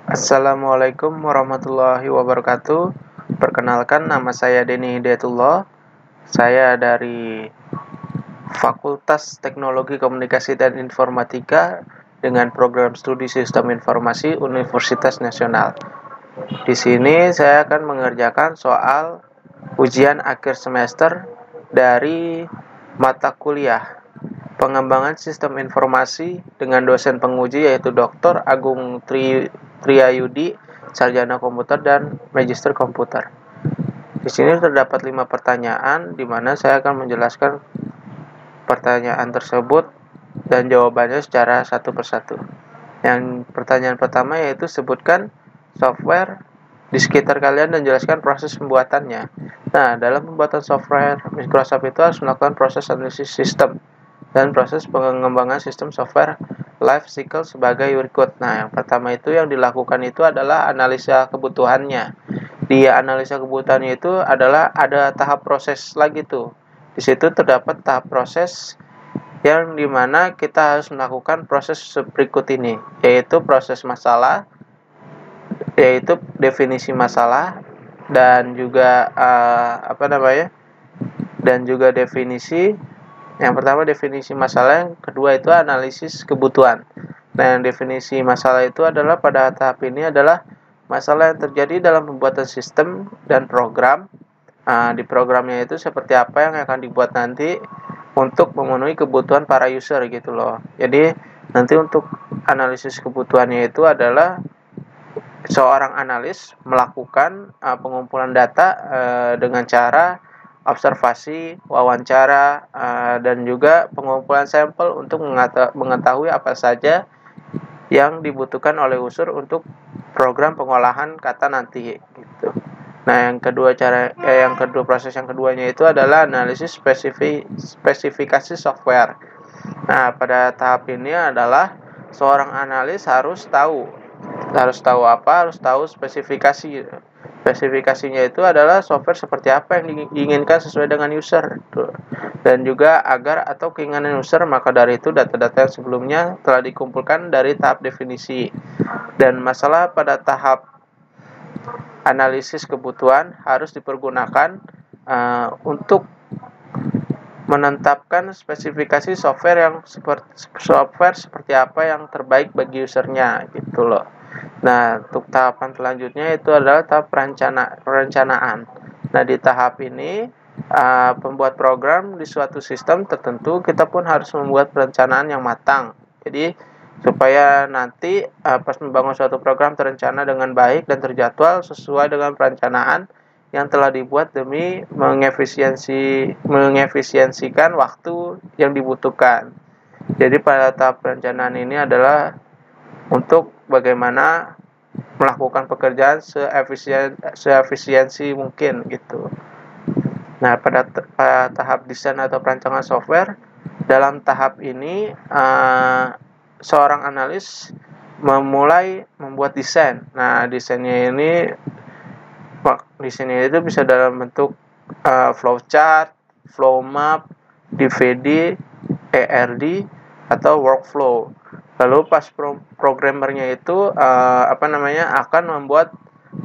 Assalamualaikum warahmatullahi wabarakatuh. Perkenalkan, nama saya Denny Hidayatullah. Saya dari Fakultas Teknologi Komunikasi dan Informatika dengan program studi Sistem Informasi Universitas Nasional. Di sini saya akan mengerjakan soal ujian akhir semester dari mata kuliah Pengembangan Sistem Informasi dengan dosen penguji yaitu Dr. Agung Triyayudi, Sarjana Komputer dan Magister Komputer. Di sini terdapat 5 pertanyaan di mana saya akan menjelaskan pertanyaan tersebut dan jawabannya secara satu persatu. Yang pertanyaan pertama yaitu sebutkan software di sekitar kalian dan jelaskan proses pembuatannya. Nah, dalam pembuatan software Microsoft itu harus melakukan proses analisis sistem dan proses pengembangan sistem software life cycle sebagai berikut. Nah, yang pertama itu yang dilakukan itu adalah analisa kebutuhannya. Di analisa kebutuhannya itu adalah ada tahap proses lagi tuh. Di situ terdapat tahap proses yang dimana kita harus melakukan proses berikut ini, yaitu proses masalah, yaitu definisi masalah dan juga dan juga definisi. Yang pertama definisi masalah, yang kedua itu analisis kebutuhan. Nah, yang definisi masalah itu adalah pada tahap ini adalah masalah yang terjadi dalam pembuatan sistem dan program. Di programnya itu seperti apa yang akan dibuat nanti untuk memenuhi kebutuhan para user gitu loh. Jadi nanti untuk analisis kebutuhannya itu adalah seorang analis melakukan pengumpulan data dengan cara observasi, wawancara, dan juga pengumpulan sampel untuk mengetahui apa saja yang dibutuhkan oleh user untuk program pengolahan kata nanti gitu. Nah, yang kedua proses yang keduanya itu adalah analisis spesifikasi software. Nah, pada tahap ini adalah seorang analis harus tahu spesifikasi. Spesifikasinya itu adalah software seperti apa yang diinginkan sesuai dengan user dan juga agar atau keinginan user, maka dari itu data-data yang sebelumnya telah dikumpulkan dari tahap definisi. Dan masalah pada tahap analisis kebutuhan harus dipergunakan untuk menetapkan spesifikasi software seperti apa yang terbaik bagi usernya gitu loh. Nah, untuk tahapan selanjutnya itu adalah tahap perencanaan. Nah, di tahap ini pembuat program di suatu sistem tertentu kita pun harus membuat perencanaan yang matang. Jadi supaya nanti pas membangun suatu program terencana dengan baik dan terjadwal sesuai dengan perencanaan yang telah dibuat demi mengefisiensikan waktu yang dibutuhkan. Jadi pada tahap perencanaan ini adalah untuk bagaimana melakukan pekerjaan seefisiensi mungkin gitu. Nah, pada tahap desain atau perancangan software, dalam tahap ini seorang analis memulai membuat desain. Nah, desainnya itu bisa dalam bentuk flowchart, flow map, DVD, ERD, atau workflow. Lalu pas programmernya itu akan membuat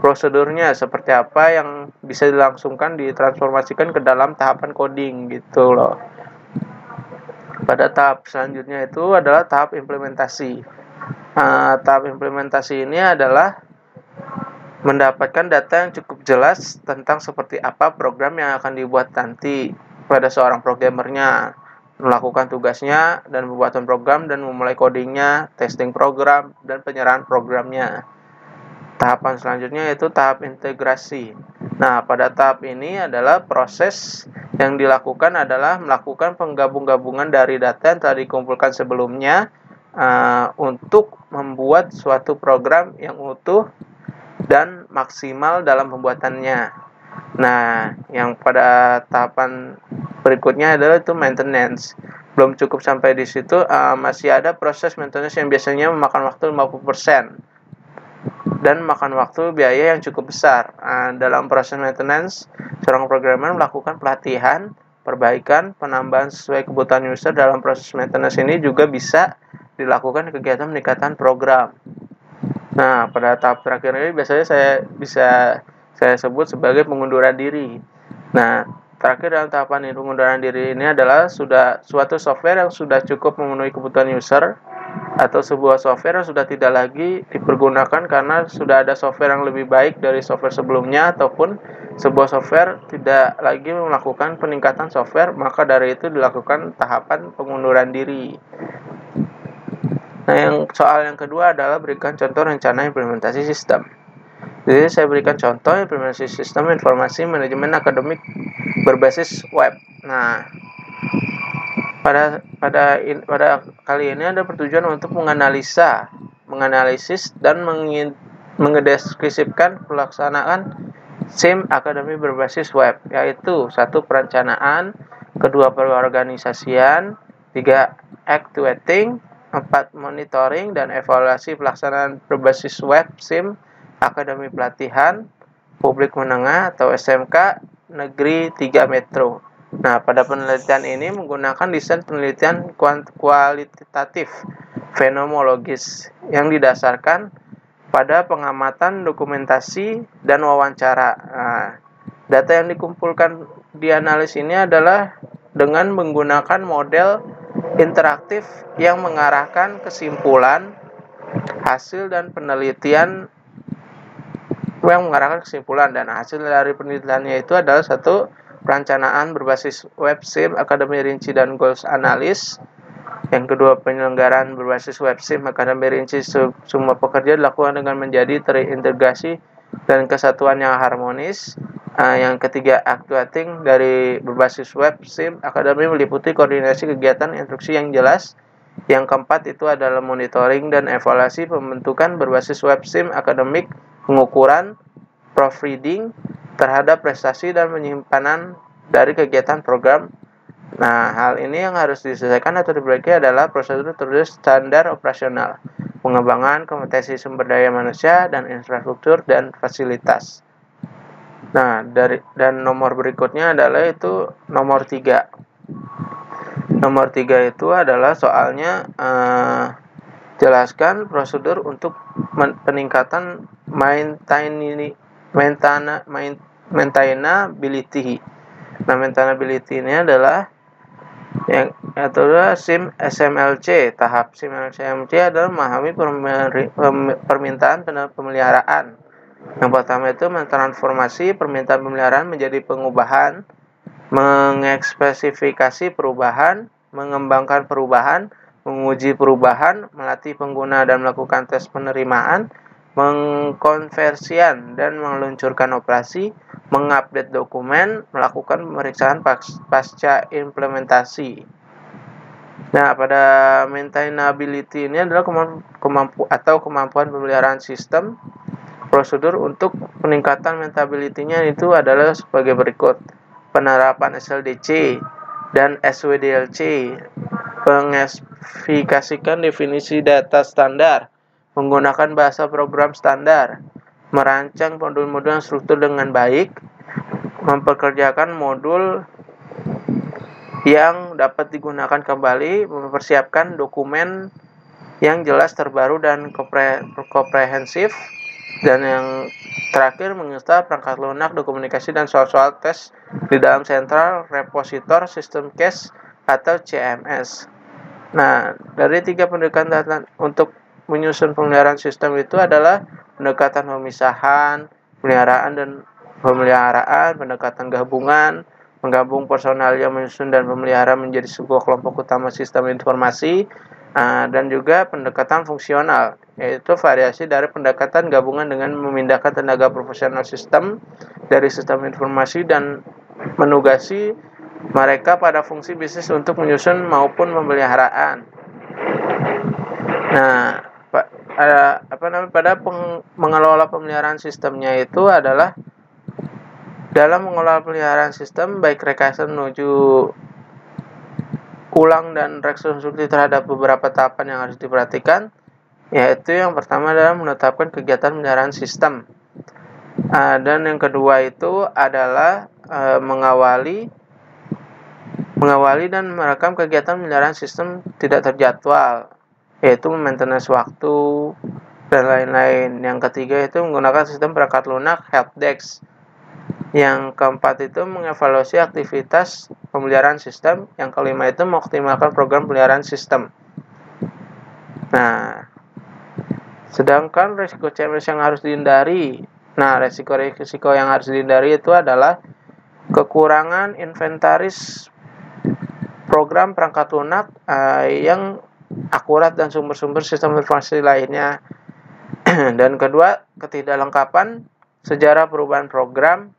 prosedurnya seperti apa yang bisa dilangsungkan ditransformasikan ke dalam tahapan coding gitu loh. Pada tahap selanjutnya itu adalah tahap implementasi. Tahap implementasi ini adalah mendapatkan data yang cukup jelas tentang seperti apa program yang akan dibuat nanti pada seorang programmernya, melakukan tugasnya dan pembuatan program dan memulai codingnya, testing program, dan penyerahan programnya. Tahapan selanjutnya yaitu tahap integrasi. Nah, pada tahap ini adalah proses yang dilakukan adalah melakukan penggabung-gabungan dari data yang telah dikumpulkan sebelumnya untuk membuat suatu program yang utuh dan maksimal dalam pembuatannya. Nah, yang pada tahapan berikutnya adalah itu maintenance. Belum cukup sampai di situ, masih ada proses maintenance yang biasanya memakan waktu 50% dan makan waktu biaya yang cukup besar. Dalam proses maintenance, seorang programmer melakukan pelatihan, perbaikan, penambahan sesuai kebutuhan user. Dalam proses maintenance ini juga bisa dilakukan kegiatan peningkatan program. Nah, pada tahap terakhir ini biasanya saya sebut sebagai pengunduran diri. Nah, terakhir dalam tahapan pengunduran diri ini adalah sudah suatu software yang sudah cukup memenuhi kebutuhan user, atau sebuah software yang sudah tidak lagi dipergunakan karena sudah ada software yang lebih baik dari software sebelumnya, ataupun sebuah software tidak lagi melakukan peningkatan software, maka dari itu dilakukan tahapan pengunduran diri. Nah, soal yang kedua adalah berikan contoh rencana implementasi sistem. Jadi saya berikan contoh implementasi sistem informasi manajemen akademik berbasis web. Nah, pada kali ini ada bertujuan untuk menganalisis dan mengedeskripsikan pelaksanaan SIM akademi berbasis web, yaitu 1. Perencanaan, 2. Perorganisasian, 3. Actuating, 4. Monitoring dan evaluasi pelaksanaan berbasis web SIM akademi pelatihan publik menengah atau SMK negeri 3 metro. Nah, pada penelitian ini menggunakan desain penelitian kualitatif fenomenologis yang didasarkan pada pengamatan dokumentasi dan wawancara. Nah, data yang dikumpulkan di analis ini adalah dengan menggunakan model interaktif yang mengarahkan kesimpulan hasil dan penelitian dan hasil dari penelitiannya itu adalah 1. Perencanaan berbasis web SIM akademi rinci dan goals analis. Yang kedua, penyelenggaraan berbasis web SIM akademi rinci semua pekerja dilakukan dengan menjadi terintegrasi dan kesatuan yang harmonis. Yang ketiga, actuating dari berbasis web SIM akademi meliputi koordinasi kegiatan instruksi yang jelas. Yang keempat itu adalah monitoring dan evaluasi pembentukan berbasis web SIM akademik, pengukuran proofreading terhadap prestasi dan penyimpanan dari kegiatan program. Nah, hal ini yang harus diselesaikan atau diperbaiki adalah prosedur standar operasional, pengembangan kompetensi sumber daya manusia dan infrastruktur dan fasilitas. Nah, dan nomor berikutnya adalah itu nomor 3. Nomor 3 itu ability soalnya jelaskan prosedur untuk peningkatan maintainability. Nah, maintainability ini adalah SIM SMLC. Tahap SIM SMLC adalah memahami permintaan pemeliharaan. Yang pertama itu mentransformasi permintaan pemeliharaan menjadi pengubahan, mengespesifikasi perubahan, mengembangkan perubahan, menguji perubahan, melatih pengguna dan melakukan tes penerimaan, mengkonversian dan meluncurkan operasi, mengupdate dokumen, melakukan pemeriksaan pasca implementasi. Nah, pada maintainability ini adalah kemampuan pemeliharaan sistem. Prosedur untuk peningkatan maintainability-nya itu adalah sebagai berikut. Penerapan SLDC dan SWDLC, mengespesifikasikan definisi data standar, menggunakan bahasa program standar, merancang modul-modul struktur dengan baik, mempekerjakan modul yang dapat digunakan kembali, mempersiapkan dokumen yang jelas, terbaru, dan komprehensif, dan yang terakhir menginstal perangkat lunak, dokumentasi, dan soal-soal tes di dalam Central Repository System Case atau CMS. Nah, dari 3 pendekatan untuk menyusun pemeliharaan sistem itu adalah pendekatan pemisahan, pemeliharaan, pendekatan gabungan, menggabung personal yang menyusun dan memelihara menjadi sebuah kelompok utama sistem informasi, dan juga pendekatan fungsional, yaitu variasi dari pendekatan gabungan dengan memindahkan tenaga profesional sistem dari sistem informasi dan menugasi mereka pada fungsi bisnis untuk menyusun maupun pemeliharaan. Nah, pada mengelola pemeliharaan sistemnya itu adalah dalam mengelola pemeliharaan sistem, baik rekayasa menuju ulang dan rekonstruksi terhadap beberapa tahapan yang harus diperhatikan, yaitu yang pertama adalah menetapkan kegiatan pemeliharaan sistem, dan yang kedua itu adalah mengawali dan merekam kegiatan pemeliharaan sistem tidak terjadwal, yaitu maintenance waktu, dan lain-lain. Yang ketiga itu menggunakan sistem perangkat lunak helpdesk. Yang keempat itu mengevaluasi aktivitas pemeliharaan sistem. Yang kelima itu mengoptimalkan program pemeliharaan sistem. Nah, sedangkan risiko CMS yang harus dihindari. Nah, risiko yang harus dihindari itu adalah kekurangan inventaris program perangkat lunak yang akurat dan sumber-sumber sistem informasi lainnya. Dan kedua, ketidaklengkapan sejarah perubahan program.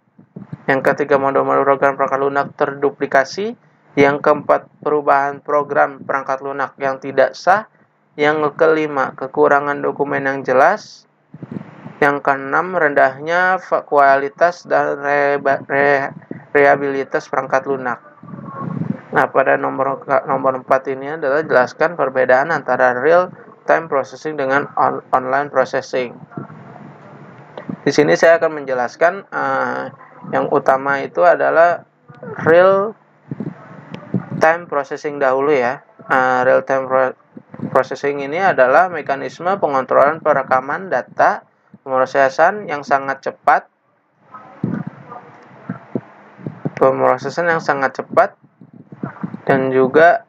Yang ketiga, modul-modul program perangkat lunak terduplikasi. Yang keempat, perubahan program perangkat lunak yang tidak sah. Yang kelima, kekurangan dokumen yang jelas. Yang keenam, rendahnya kualitas dan reliabilitas perangkat lunak. Nah, pada nomor 4 ini adalah jelaskan perbedaan antara real time processing dengan online processing. Di sini saya akan menjelaskan yang utama itu adalah real time processing dahulu ya. Real time processing ini adalah mekanisme pengontrolan perekaman data, pemrosesan yang sangat cepat, dan juga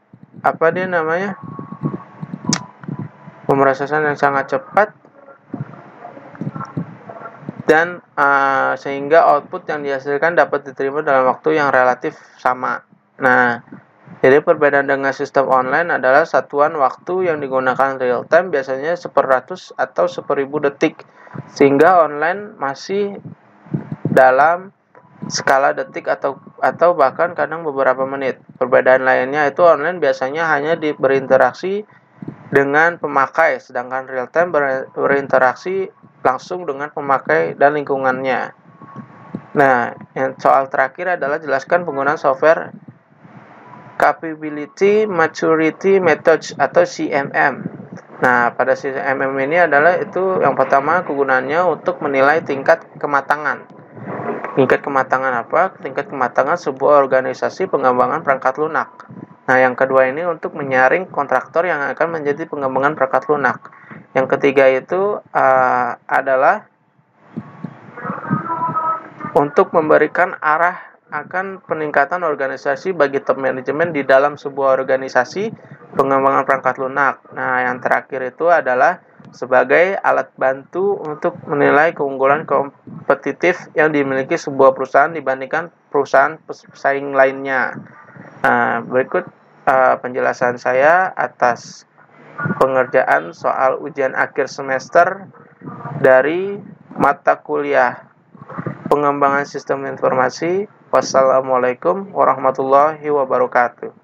pemrosesan yang sangat cepat dan sehingga output yang dihasilkan dapat diterima dalam waktu yang relatif sama. Nah, jadi perbedaan dengan sistem online adalah satuan waktu yang digunakan real time biasanya 1/100 atau 1000 detik, sehingga online masih dalam skala detik atau bahkan kadang beberapa menit. Perbedaan lainnya itu online biasanya hanya berinteraksi dengan pemakai, sedangkan real time berinteraksi langsung dengan pemakai dan lingkungannya. Nah, yang soal terakhir adalah jelaskan penggunaan software Capability Maturity Methods atau CMM. Nah, pada CMM ini adalah itu yang pertama kegunaannya untuk menilai tingkat kematangan. Tingkat kematangan apa? Tingkat kematangan sebuah organisasi pengembangan perangkat lunak. Nah, yang kedua ini untuk menyaring kontraktor yang akan menjadi pengembangan perangkat lunak. Yang ketiga itu adalah untuk memberikan arah akan peningkatan organisasi bagi top manajemen di dalam sebuah organisasi pengembangan perangkat lunak. Nah, yang terakhir itu adalah sebagai alat bantu untuk menilai keunggulan kompetitif yang dimiliki sebuah perusahaan dibandingkan perusahaan pesaing lainnya. Berikut penjelasan saya atas pengerjaan soal ujian akhir semester dari mata kuliah Pengembangan Sistem Informasi. Wassalamualaikum warahmatullahi wabarakatuh.